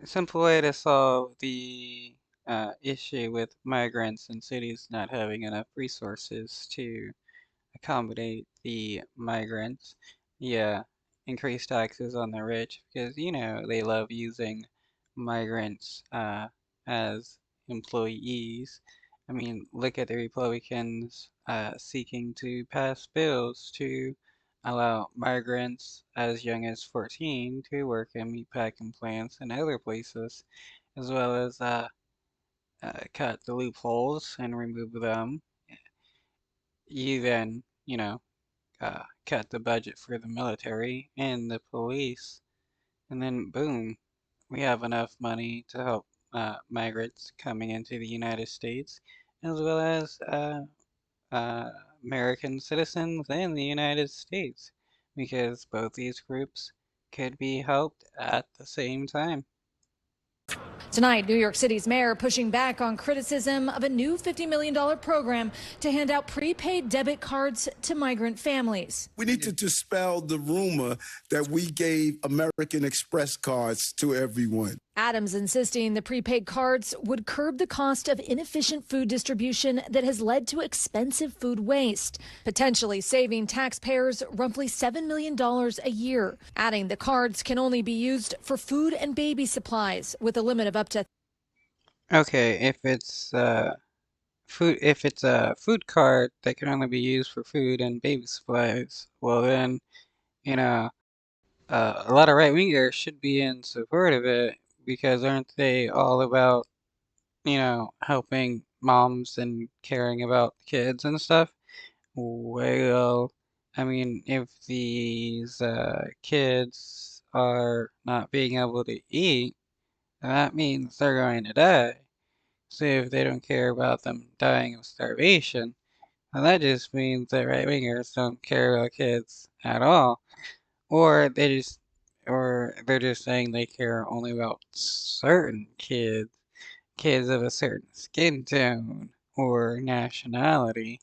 A simple way to solve the issue with migrants and cities not having enough resources to accommodate the migrants. Yeah, increase taxes on the rich because, they love using migrants as employees. I mean, look at the Republicans seeking to pass bills to allow migrants as young as 14 to work in meatpacking plants and other places, as well as cut the loopholes and remove them. You then, cut the budget for the military and the police, and then boom, we have enough money to help migrants coming into the United States, as well as uh, American citizens in the United States, because both these groups could be helped at the same time. Tonight, New York City's mayor pushing back on criticism of a new $50 million program to hand out prepaid debit cards to migrant families. We need to dispel the rumor that we gave American Express cards to everyone. Adams insisting the prepaid cards would curb the cost of inefficient food distribution that has led to expensive food waste, potentially saving taxpayers roughly $7 million a year. Adding the cards can only be used for food and baby supplies with a limit of up to. Okay, if it's a food card that can only be used for food and baby supplies, well then, you know, a lot of right wingers should be in support of it because aren't they all about, helping moms and caring about kids and stuff? Well, I mean, if these kids are not being able to eat, that means they're going to die. So if they don't care about them dying of starvation, well, that just means that right wingers don't care about kids at all. Or or they're just saying they care only about certain kids, kids of a certain skin tone or nationality.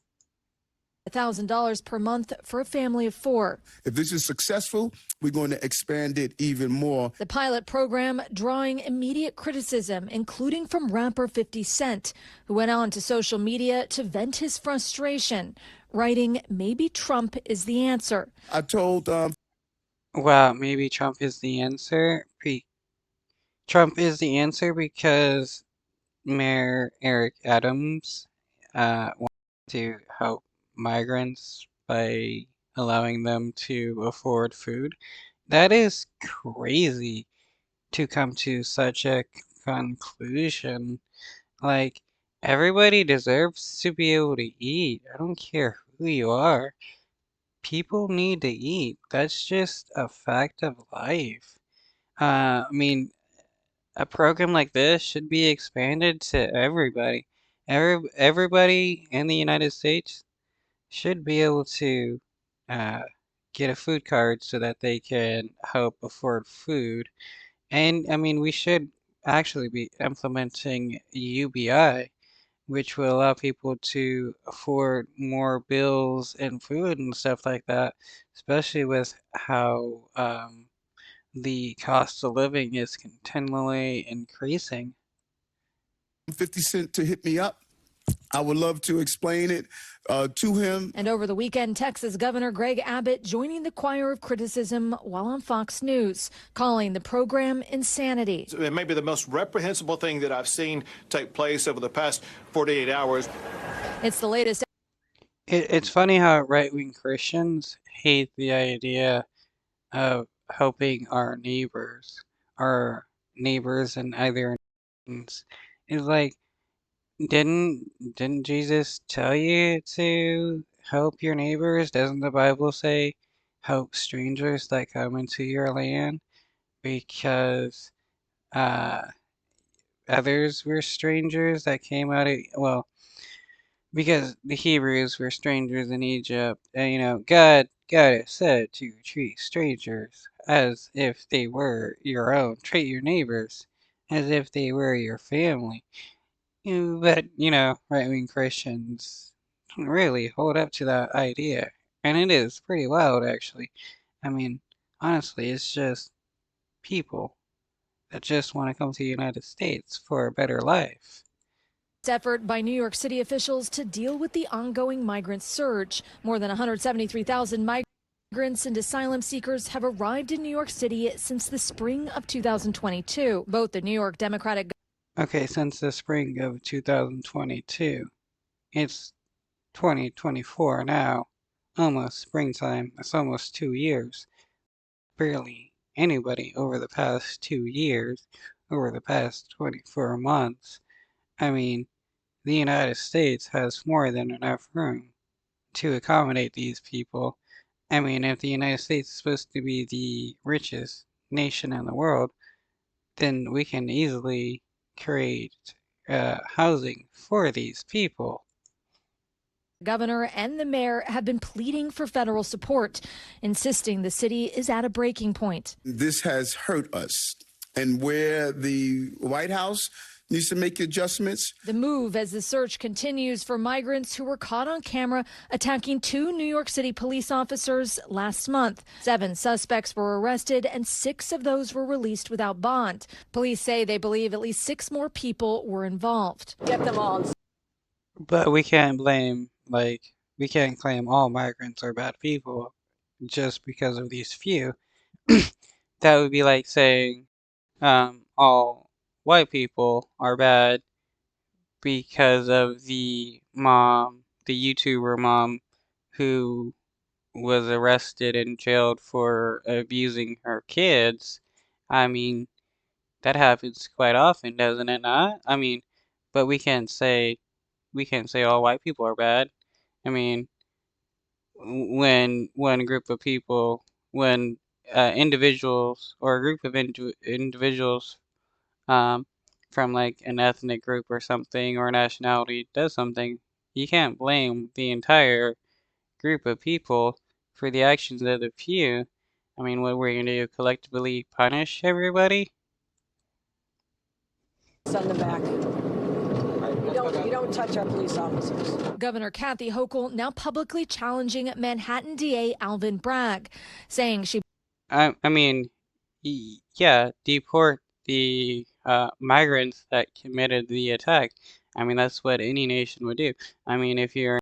$1,000 per month for a family of four. If this is successful, we're going to expand it even more. The pilot program drawing immediate criticism, including from rapper 50 Cent, who went on to social media to vent his frustration, writing, "Maybe Trump is the answer." I told Well, maybe Trump is the answer. Trump is the answer because Mayor Eric Adams wanted to help migrants by allowing them to afford food. That is crazy to come to such a conclusion. Like, everybody deserves to be able to eat. I don't care who you are. People need to eat. That's just a fact of life. I mean, a program like this should be expanded to everybody. Everybody in the United States should be able to uh, get a food card so that they can help afford food. And I mean, we should actually be implementing UBI, which will allow people to afford more bills and food and stuff like that, especially with how the cost of living is continually increasing. 50 Cent to hit me up. I would love to explain it to him. And over the weekend, Texas Governor Greg Abbott joining the choir of criticism while on Fox News, calling the program insanity. It may be the most reprehensible thing that I've seen take place over the past 48 hours. It's the latest. It's funny how right-wing Christians hate the idea of helping our neighbors and other nations. It's like, didn't Jesus tell you to help your neighbors? Doesn't the Bible say help strangers that come into your land? Because uh, others were strangers that came out of, well, because the Hebrews were strangers in Egypt, and God has said to treat strangers as if they were your own. Treat your neighbors as if they were your family. But right-wing Christians don't really hold up to that idea, and it is pretty wild, actually. I mean, honestly, it's just people. that just want to come to the United States for a better life. Effort by New York City officials to deal with the ongoing migrant surge. More than 173,000 migrants and asylum seekers have arrived in New York City since the spring of 2022. Both the New York Democratic Okay, since the spring of 2022. It's 2024 now. Almost springtime. It's almost 2 years. Barely anybody over the past 2 years, over the past 24 months. I mean, the United States has more than enough room to accommodate these people. I mean, if the United States is supposed to be the richest nation in the world, then we can easily create housing for these people. governor and the mayor have been pleading for federal support, insisting the city is at a breaking point. This has hurt us. And where the White House needs to make adjustments. The move as the search continues for migrants who were caught on camera attacking 2 New York City police officers last month. 7 suspects were arrested and 6 of those were released without bond. Police say they believe at least 6 more people were involved. Get them all. But we can't we can't claim all migrants are bad people just because of these few. That would be like saying all white people are bad because of the YouTuber mom who was arrested and jailed for abusing her kids. I mean, that happens quite often, doesn't it not? I mean, but we can't say all white people are bad. I mean, when one group of people, when individuals or a group of individuals um, from like an ethnic group or something or nationality does something, you can't blame the entire group of people for the actions of the few. I mean, what we're gonna do, collectively punish everybody? Send them back. You don't touch our police officers. Governor Kathy Hochul now publicly challenging Manhattan DA Alvin Bragg, saying she I mean, yeah, deport the migrants that committed the attack. I mean, that's what any nation would do. I mean, if you're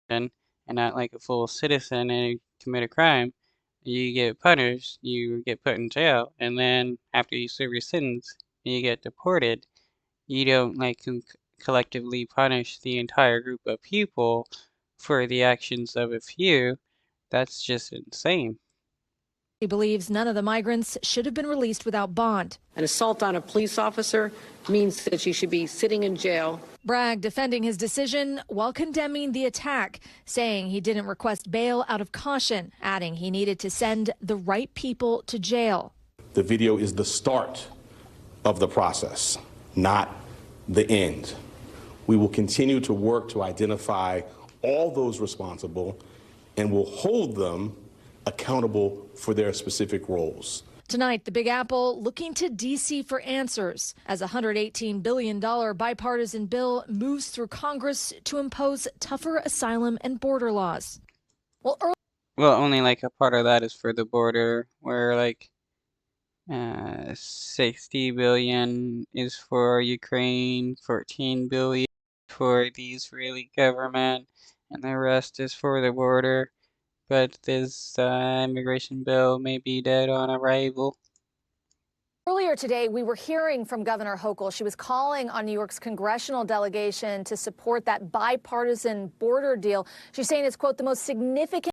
and not like a full citizen and you commit a crime, you get punished, you get put in jail, and then after you serve your sentence, you get deported. You don't like collectively punish the entire group of people for the actions of a few. That's just insane. believes none of the migrants should have been released without bond. An assault on a police officer means that she should be sitting in jail. Bragg defending his decision while condemning the attack, saying he didn't request bail out of caution, adding he needed to send the right people to jail. The video is the start of the process, not the end. We will continue to work to identify all those responsible and will hold them accountable for their specific roles. Tonight, the Big Apple looking to D.C. for answers as a $118 billion bipartisan bill moves through Congress to impose tougher asylum and border laws. Well, only like a part of that is for the border, where like 60 billion is for Ukraine, 14 billion for the Israeli government, and the rest is for the border. But this immigration bill may be dead on arrival. Earlier today, we were hearing from Governor Hochul. She was calling on New York's congressional delegation to support that bipartisan border deal. She's saying it's, quote, the most significant